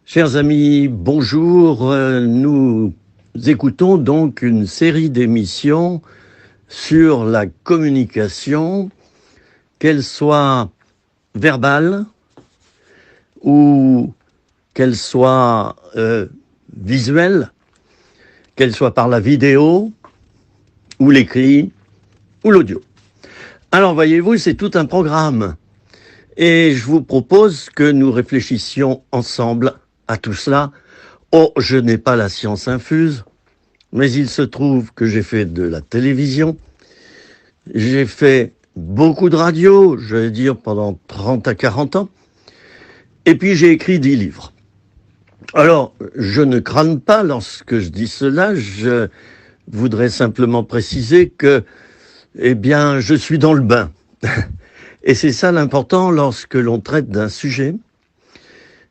Chers amis, bonjour. Nous écoutons donc une série d'émissions sur la communication, qu'elle soit verbale ou qu'elle soit visuelle, qu'elle soit par la vidéo ou l'écrit ou l'audio. Alors voyez-vous, c'est tout un programme. Et je vous propose que nous réfléchissions ensemble à tout cela. Oh, je n'ai pas la science infuse, mais il se trouve que j'ai fait de la télévision, j'ai fait beaucoup de radio, je vais dire pendant 30 à 40 ans, et puis j'ai écrit 10 livres. Alors, je ne crâne pas lorsque je dis cela, je voudrais simplement préciser que, je suis dans le bain. Et c'est ça l'important lorsque l'on traite d'un sujet,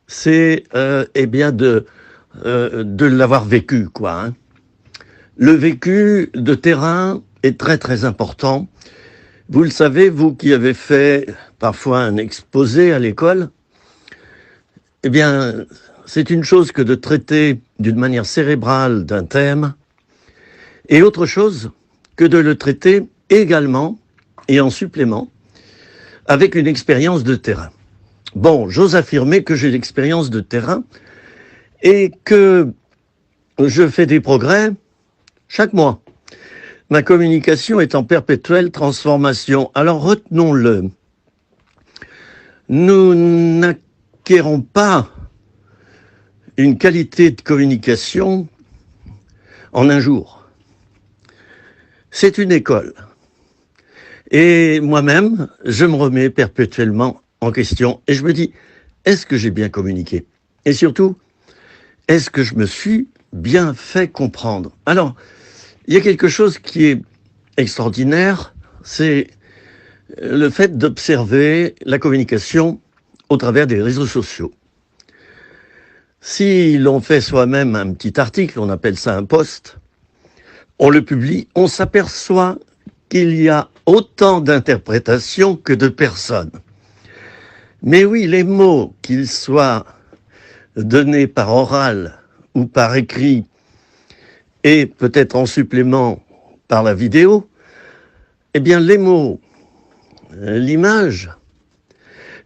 c'est de l'avoir vécu, quoi. Hein. Le vécu de terrain est très très important. Vous le savez, vous qui avez fait parfois un exposé à l'école, c'est une chose que de traiter d'une manière cérébrale d'un thème, et autre chose que de le traiter également et en supplément avec une expérience de terrain. Bon, j'ose affirmer que j'ai l'expérience de terrain et que je fais des progrès chaque mois. Ma communication est en perpétuelle transformation. Alors retenons-le. Nous n'acquérons pas une qualité de communication en un jour. C'est une école. Et moi-même, je me remets perpétuellement en question. Et je me dis, est-ce que j'ai bien communiqué? Et surtout, est-ce que je me suis bien fait comprendre? Alors, il y a quelque chose qui est extraordinaire, c'est le fait d'observer la communication au travers des réseaux sociaux. Si l'on fait soi-même un petit article, on appelle ça un post, on le publie, on s'aperçoit qu'il y a autant d'interprétations que de personnes. Mais oui, les mots, qu'ils soient donnés par oral ou par écrit, et peut-être en supplément par la vidéo, les mots, l'image,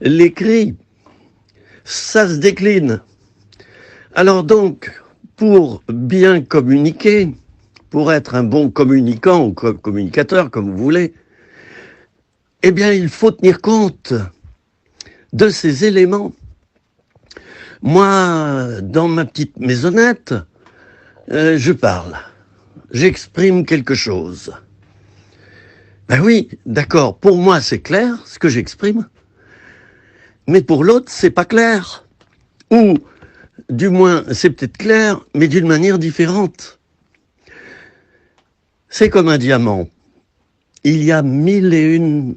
l'écrit, ça se décline. Alors donc, pour bien communiquer, pour être un bon communicant ou communicateur, comme vous voulez, il faut tenir compte de ces éléments. Moi, dans ma petite maisonnette, je parle, j'exprime quelque chose. Ben oui, d'accord, pour moi c'est clair ce que j'exprime, mais pour l'autre c'est pas clair. Ou, du moins, c'est peut-être clair, mais d'une manière différente. C'est comme un diamant. Il y a 1001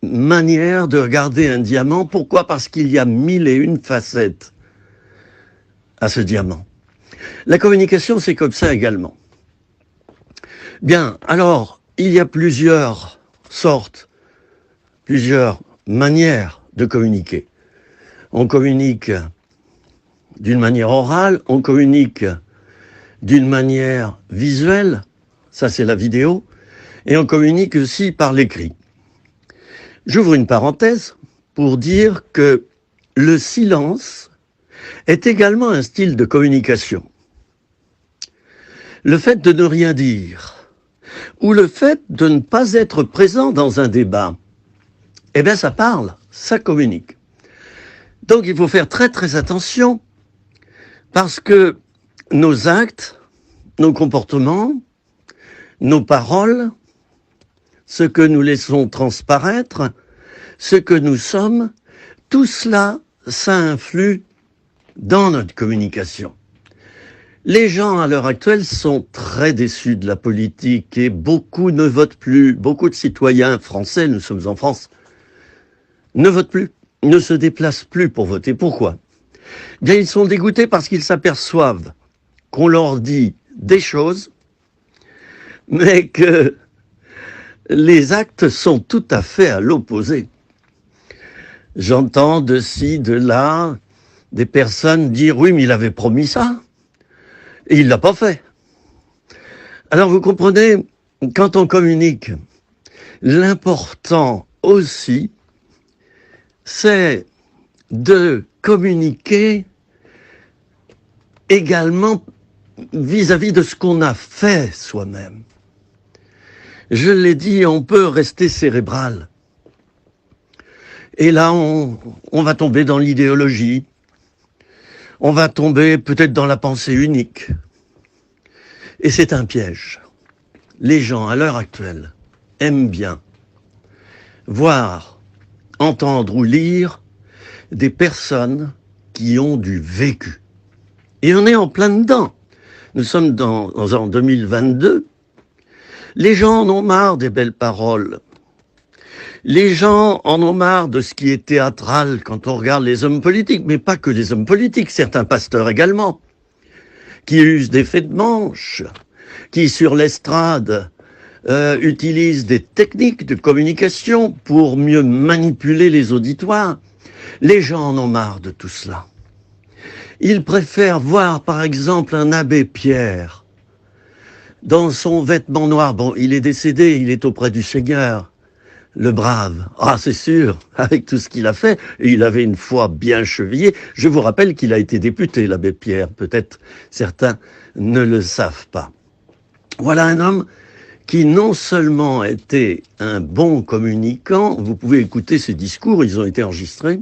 manières de regarder un diamant. Pourquoi? Parce qu'il y a 1001 facettes à ce diamant. La communication, c'est comme ça également. Bien, alors, il y a plusieurs sortes, plusieurs manières de communiquer. On communique d'une manière orale, on communique d'une manière visuelle, ça c'est la vidéo, et on communique aussi par l'écrit. J'ouvre une parenthèse pour dire que le silence est également un style de communication. Le fait de ne rien dire, ou le fait de ne pas être présent dans un débat, ça parle, ça communique. Donc il faut faire très très attention, parce que nos actes, nos comportements, nos paroles, ce que nous laissons transparaître, ce que nous sommes, tout cela, ça influe dans notre communication. Les gens à l'heure actuelle sont très déçus de la politique et beaucoup ne votent plus. Beaucoup de citoyens français, nous sommes en France, ne votent plus, ne se déplacent plus pour voter. Pourquoi? Ils sont dégoûtés parce qu'ils s'aperçoivent qu'on leur dit des choses, mais que les actes sont tout à fait à l'opposé. J'entends de ci, de là, des personnes dire « oui, mais il avait promis ça ». Et il l'a pas fait. Alors vous comprenez, quand on communique, l'important aussi, c'est de communiquer également vis-à-vis de ce qu'on a fait soi-même. Je l'ai dit, on peut rester cérébral. Et là, on va tomber dans l'idéologie. On va tomber peut-être dans la pensée unique. Et c'est un piège. Les gens, à l'heure actuelle, aiment bien voir, entendre ou lire des personnes qui ont du vécu. Et on est en plein dedans. Nous sommes en 2022. Les gens en ont marre des belles paroles. Les gens en ont marre de ce qui est théâtral quand on regarde les hommes politiques, mais pas que les hommes politiques, certains pasteurs également, qui usent des faits de manche, qui sur l'estrade utilisent des techniques de communication pour mieux manipuler les auditoires. Les gens en ont marre de tout cela. Ils préfèrent voir par exemple un abbé Pierre dans son vêtement noir. Bon, il est décédé, il est auprès du Seigneur. Le brave, ah c'est sûr, avec tout ce qu'il a fait, et il avait une foi bien chevillée. Je vous rappelle qu'il a été député, l'abbé Pierre, peut-être certains ne le savent pas. Voilà un homme qui non seulement était un bon communicant, vous pouvez écouter ses discours, ils ont été enregistrés,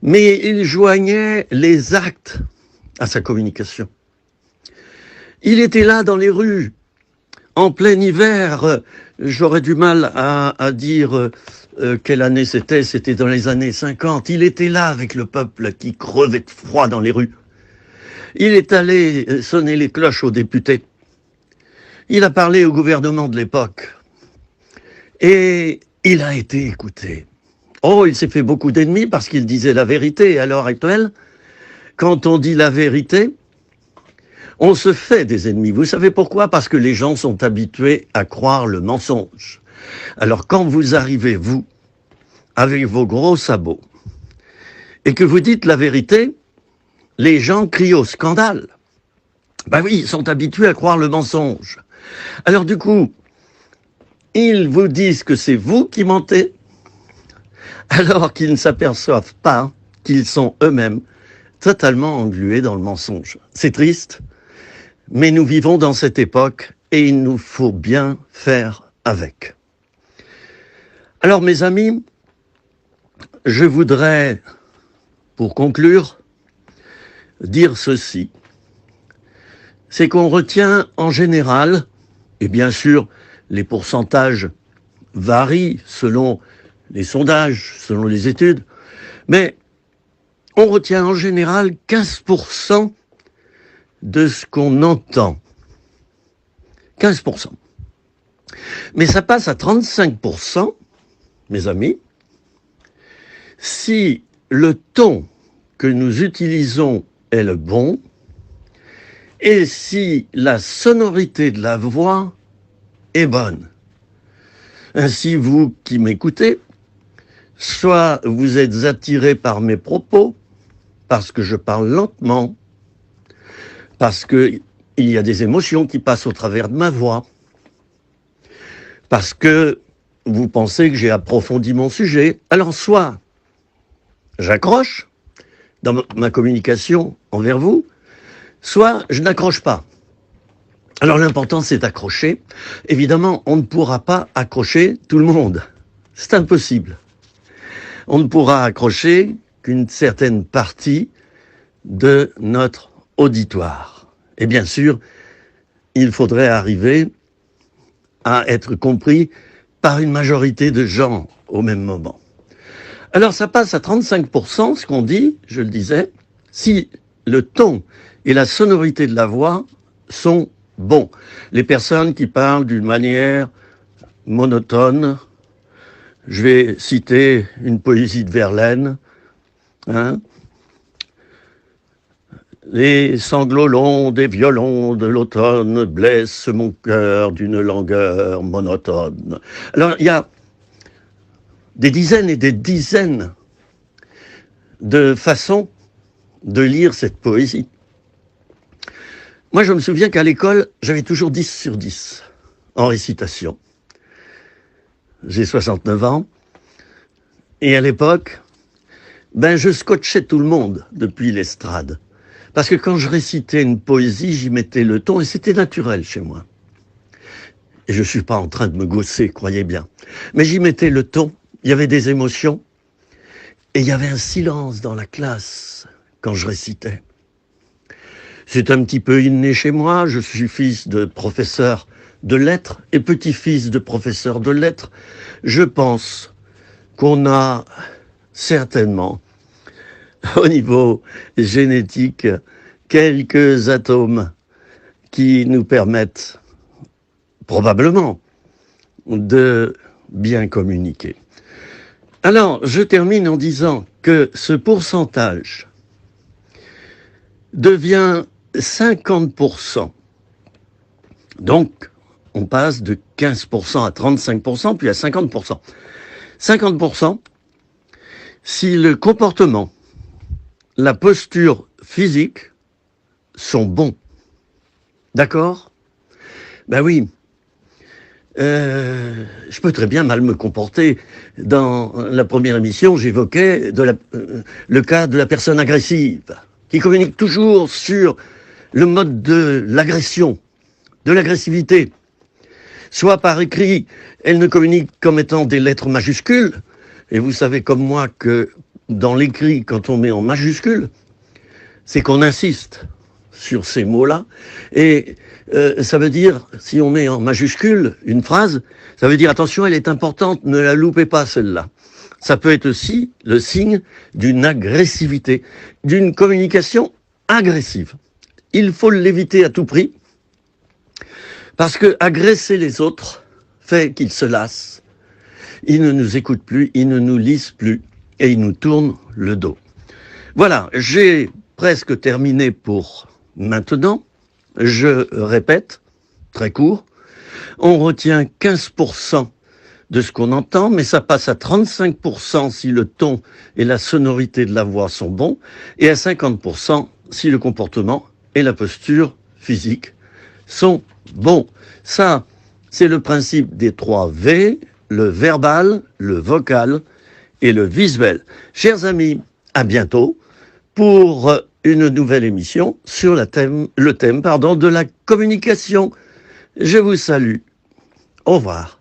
mais il joignait les actes à sa communication. Il était là dans les rues, en plein hiver, j'aurais du mal à dire quelle année c'était dans les années 50. Il était là avec le peuple qui crevait de froid dans les rues. Il est allé sonner les cloches aux députés. Il a parlé au gouvernement de l'époque. Et il a été écouté. Oh, il s'est fait beaucoup d'ennemis parce qu'il disait la vérité. À l'heure actuelle, quand on dit la vérité, on se fait des ennemis. Vous savez pourquoi? Parce que les gens sont habitués à croire le mensonge. Alors quand vous arrivez, vous, avec vos gros sabots, et que vous dites la vérité, les gens crient au scandale. Ben oui, ils sont habitués à croire le mensonge. Alors du coup, ils vous disent que c'est vous qui mentez, alors qu'ils ne s'aperçoivent pas qu'ils sont eux-mêmes totalement englués dans le mensonge. C'est triste. Mais nous vivons dans cette époque et il nous faut bien faire avec. Alors mes amis, je voudrais, pour conclure, dire ceci. C'est qu'on retient en général, et bien sûr les pourcentages varient selon les sondages, selon les études, mais on retient en général 15% de ce qu'on entend. 15%. Mais ça passe à 35%, mes amis, si le ton que nous utilisons est le bon et si la sonorité de la voix est bonne. Ainsi, vous qui m'écoutez, soit vous êtes attiré par mes propos, parce que je parle lentement, parce qu'il y a des émotions qui passent au travers de ma voix, parce que vous pensez que j'ai approfondi mon sujet. Alors soit j'accroche dans ma communication envers vous, soit je n'accroche pas. Alors l'important c'est d'accrocher. Évidemment, on ne pourra pas accrocher tout le monde. C'est impossible. On ne pourra accrocher qu'une certaine partie de notre auditoire. Et bien sûr, il faudrait arriver à être compris par une majorité de gens au même moment. Alors ça passe à 35%, ce qu'on dit, je le disais, si le ton et la sonorité de la voix sont bons. Les personnes qui parlent d'une manière monotone, je vais citer une poésie de Verlaine, Les sanglots longs des violons de l'automne blessent mon cœur d'une langueur monotone. Alors, il y a des dizaines et des dizaines de façons de lire cette poésie. Moi, je me souviens qu'à l'école, j'avais toujours 10 sur 10 en récitation. J'ai 69 ans. Et à l'époque, je scotchais tout le monde depuis l'estrade. Parce que quand je récitais une poésie, j'y mettais le ton et c'était naturel chez moi. Et je ne suis pas en train de me gausser, croyez bien. Mais j'y mettais le ton, il y avait des émotions et il y avait un silence dans la classe quand je récitais. C'est un petit peu inné chez moi, je suis fils de professeur de lettres et petit-fils de professeur de lettres. Je pense qu'on a certainement, au niveau génétique, quelques atomes qui nous permettent probablement de bien communiquer. Alors, je termine en disant que ce pourcentage devient 50%. Donc, on passe de 15% à 35%, puis à 50%. 50%, si le comportement, la posture physique sont bons. D'accord ? Ben oui. Je peux très bien mal me comporter. Dans la première émission, j'évoquais le cas de la personne agressive, qui communique toujours sur le mode de l'agression, de l'agressivité. Soit par écrit, elle ne communique comme étant des lettres majuscules, et vous savez comme moi que dans l'écrit, quand on met en majuscule, c'est qu'on insiste sur ces mots-là, et ça veut dire, si on met en majuscule une phrase, ça veut dire attention, elle est importante, ne la loupez pas celle-là. Ça peut être aussi le signe d'une agressivité, d'une communication agressive. Il faut l'éviter à tout prix, parce que agresser les autres fait qu'ils se lassent, ils ne nous écoutent plus, ils ne nous lisent plus, et ils nous tournent le dos. Voilà, j'ai presque terminé pour maintenant. Je répète, très court, on retient 15% de ce qu'on entend, mais ça passe à 35% si le ton et la sonorité de la voix sont bons, et à 50% si le comportement et la posture physique sont bons. Ça, c'est le principe des 3 V, le verbal, le vocal et le visuel. Chers amis, à bientôt pour une nouvelle émission sur le thème de la communication. Je vous salue. Au revoir.